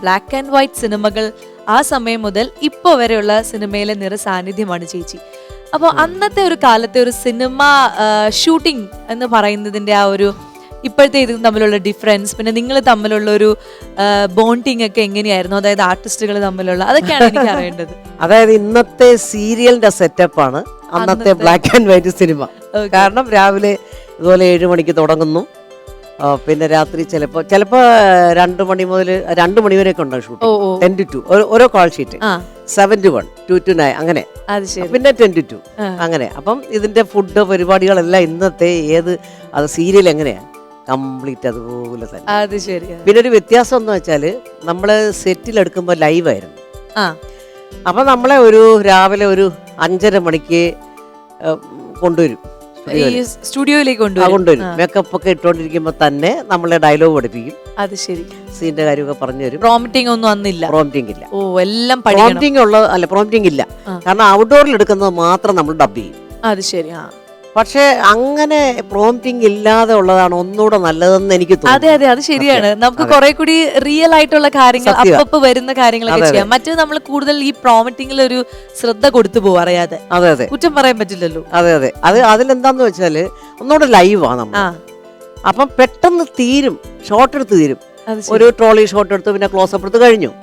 Black and white സിനിമകൾ ആ സമയം മുതൽ ഇപ്പോൾ വരെയുള്ള സിനിമയിലെ സാന്നിധ്യമാണ് ചേച്ചി. അപ്പോൾ അന്നത്തെ ഒരു കാലത്തെ ഒരു സിനിമ ഷൂട്ടിംഗ് എന്ന് പറയുന്നതിന്റെ ആ ഒരു ഇപ്പോഴത്തെ ഇതും തമ്മിലുള്ള ഡിഫറൻസ്, പിന്നെ നിങ്ങൾ തമ്മിലുള്ള ഒരു ബോണ്ടിങ് ഒക്കെ എങ്ങനെയായിരുന്നു, അതായത് ആർട്ടിസ്റ്റുകൾ തമ്മിലുള്ള, അതൊക്കെയാണ് എനിക്ക് അറിയേണ്ടത്. അതായത് ഇന്നത്തെ സീരിയലിന്റെ സെറ്റപ്പാണ് അന്നത്തെ ബ്ലാക്ക് ആൻഡ് വൈറ്റ് സിനിമ. കാരണം രാവിലെ ഇതുപോലെ 7 മണിക്ക് തുടങ്ങുന്നു, പിന്നെ രാത്രി ചിലപ്പോ 2 മണി മുതൽ 2 മണി വരെയൊക്കെ ഉണ്ടാവും ഷൂട്ട്. 10 to 2 ഓരോ കോൾ ഷീറ്റ്, 7 to 1, 2 to 9 അങ്ങനെ, പിന്നെ 10 to 2 അങ്ങനെ. അപ്പം ഇതിന്റെ ഫുഡ് പരിപാടികളെല്ലാം ഇന്നത്തെ അത് സീരിയൽ എങ്ങനെയാ കംപ്ലീറ്റ് അതുപോലെ തന്നെ. പിന്നെ ഒരു വ്യത്യാസം എന്ന് വെച്ചാല് നമ്മള് സെറ്റിൽ എടുക്കുമ്പോൾ ലൈവായിരുന്നു. അപ്പൊ നമ്മളെ രാവിലെ 5:30 മണിക്ക് കൊണ്ടുവരും, സ്റ്റുഡിയോയിലേക്ക് കൊണ്ടുവരും. മേക്കപ്പ് ഒക്കെ ഇട്ടോണ്ടിരിക്കുമ്പോ തന്നെ നമ്മളെ ഡയലോഗ് പഠിപ്പിക്കും. അത് ശരി, സീന്റെ കാര്യമൊക്കെ പറഞ്ഞു തരും. പ്രോംപ്റ്റിംഗ് ഒന്നും അന്നില്ല. പ്രോംപ്റ്റിംഗ് ഇല്ല. എല്ലാം പ്രോംപ്റ്റിംഗ് ഇല്ല. കാരണം ഔട്ട്ഡോറിൽ എടുക്കുന്നത് മാത്രം നമ്മൾ ഡബ് ചെയ്യും. അത് ശരി. പക്ഷെ അങ്ങനെ പ്രോംപ്റ്റിംഗ് ഇല്ലാതെ ഉള്ളതാണ് ഒന്നുകൂടെ നല്ലതെന്ന് എനിക്ക് തോന്നുന്നു. അതെ അതെ, അത് ശരിയാണ്. നമുക്ക് കുറെ കൂടി റിയൽ ആയിട്ടുള്ള കാര്യങ്ങൾ, അപ്പപ്പോ വരുന്ന കാര്യങ്ങളൊക്കെ ചെയ്യാം. മറ്റേ നമ്മൾ കൂടുതൽ ഈ പ്രോംപ്റ്റിംഗിൽ ഒരു ശ്രദ്ധ കൊടുത്തു പോകും അറിയാതെ. അതെ അതെ, കുറ്റം പറയാൻ പറ്റില്ലല്ലോ. അതെ അതെ, അതിലെന്താന്ന് വെച്ചാല് ഒന്നുകൂടെ ലൈവാ നമ്മൾ. അപ്പം പെട്ടെന്ന് തീരും, ഷോട്ട് എടുത്ത് തീരും. ഒരു ട്രോളി ഷോട്ട് എടുത്ത് പിന്നെ ക്ലോസ് അപ്പ് എടുത്ത് കഴിഞ്ഞു.